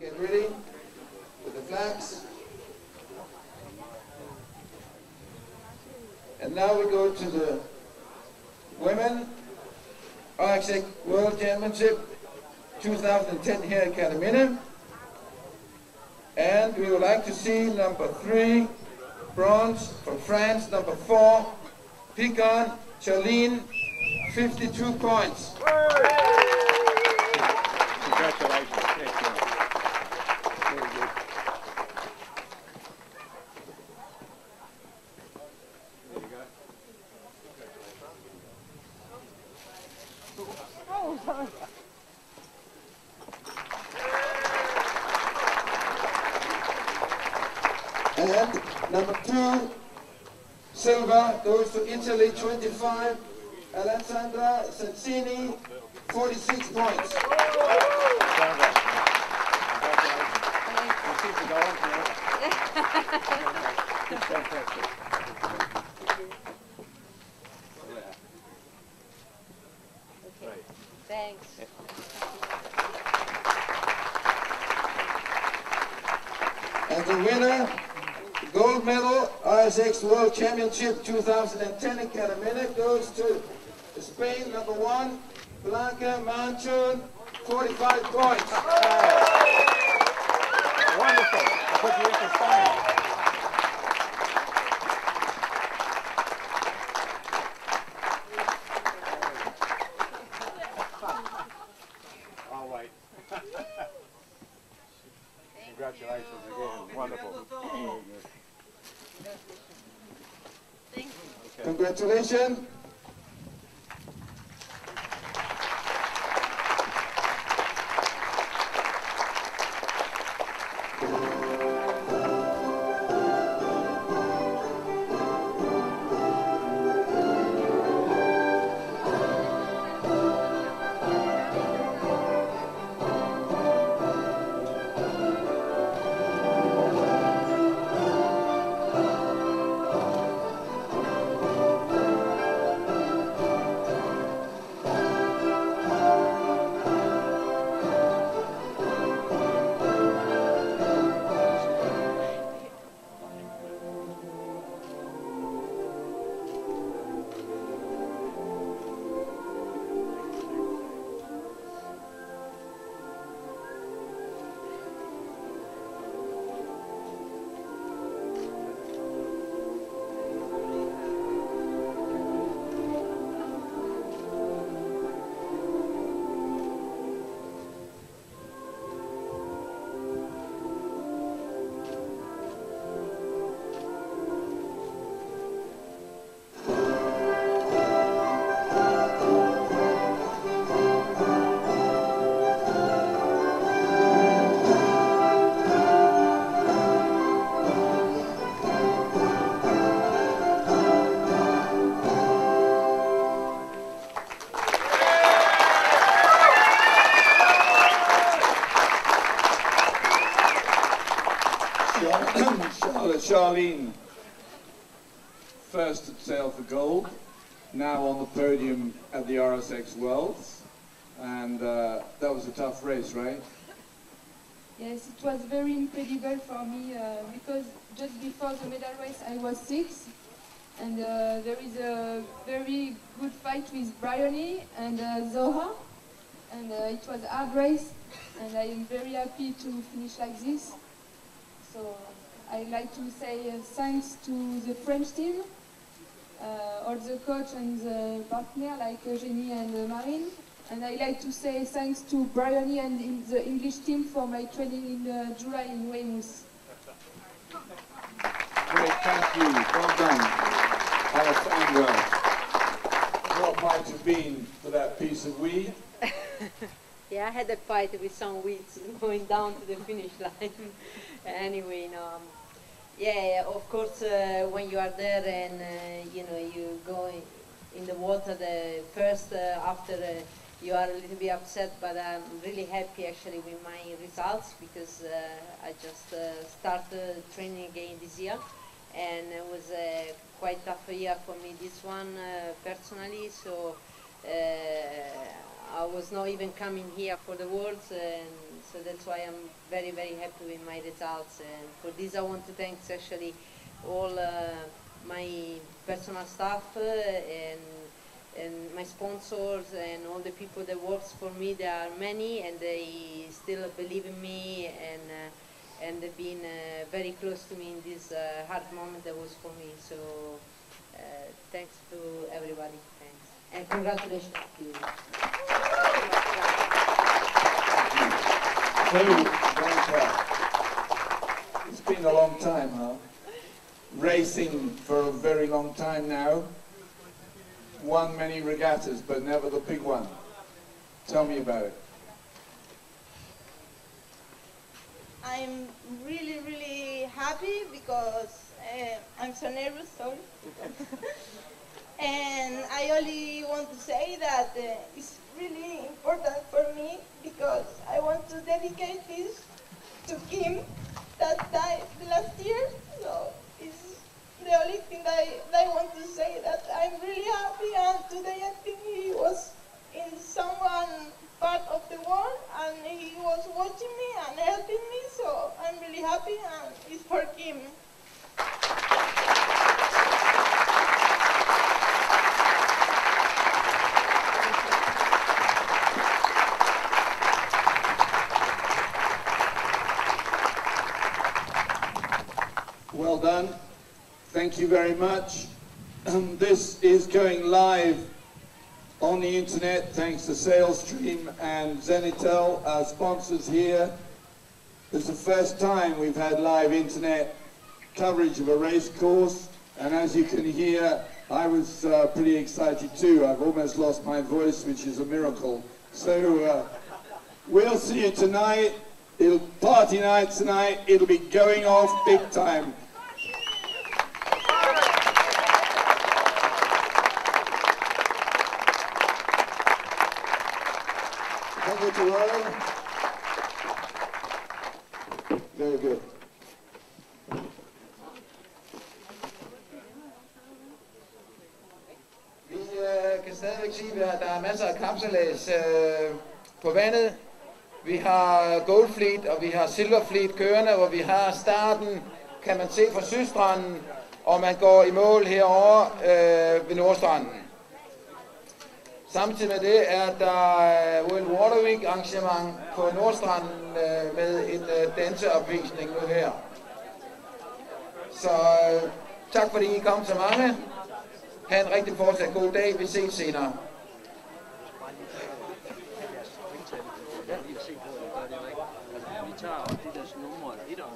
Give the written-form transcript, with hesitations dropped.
Get ready with the flags. And now we go to the Women RXX World Championship 2010 here in Kerteminde. And we would like to see number 3, bronze from France, number 4, Picon Charlene, 52 points. Congratulations. Very good. There you go. Oh, sorry. And number 2, silver, goes to Italy, 25, Alessandra Sazzini, 46 points. Okay, thanks. And the winner, gold medal, RSX World Championship 2010 in Kerteminde, goes to Spain, number 1, Blanca Manchon, 45 points. Wonderful. I'll put you in for Spain. All right. Congratulations again. Wonderful. Thank you. Congratulations. Charlene, first at sail for gold, now on the podium at the RSX Worlds, and that was a tough race, right? Yes, it was very incredible for me because just before the medal race I was 6, and there is a very good fight with Bryony and Zoha, and it was a hard race, and I am very happy to finish like this. So I'd like to say thanks to the French team, all the coach and the partner like Eugénie and Marine. And I'd like to say thanks to Bryony and the English team for my training in July in Weymouth. Great, thank you. Well done, Alessandra. What might have been for that piece of weed? Yeah, I had a fight with some weeds going down to the finish line. Anyway, yeah, of course, when you are there and you go in the water, the first after you are a little bit upset, but I'm really happy actually with my results because I just started training again this year, and it was a quite tough year for me, this one personally. So I was not even coming here for the Worlds, and so that's why I'm very, very happy with my results. And for this, I want to thank actually all my personal staff and my sponsors and all the people that works for me. There are many, and they still believe in me, and they've been very close to me in this hard moment that was for me. So thanks to everybody. Thanks. And congratulations to you. It's been a long time, huh? Racing for a very long time now. Won many regattas, but never the big one. Tell me about it. I'm really, really happy because I'm so nervous, sorry. And I only want to say that it's really important for me because I want to dedicate this to Kim that died last year. So it's the only thing that I want to say, that I'm really happy, and today I think he was in someone part of the world and he was watching me and helping me, so I'm really happy, and it's for Kim. Well done. Thank you very much. This is going live on the internet thanks to Sailstream and Zenitel, our sponsors here. It's the first time we've had live internet coverage of a race course, and as you can hear, I was pretty excited too. I've almost lost my voice, which is a miracle. So we'll see you tonight. It'll party night tonight. It'll be going off big time. Very good. Vi kan stadigvæk sige, at der er masser af kapsejlads på vandet. Vi har Gold Fleet og vi har Silver Fleet kørende, hvor vi har starten, kan man se fra Sydstranden, og man går i mål herovre ved Nordstranden. Samtidig med det er der World Water Week arrangement på Nordstranden med en danseopvisning nu her. Så tak fordi I kom så mange. Ha' en rigtig fortsat god dag. Vi ses senere. Vi tager også de der numre 1 om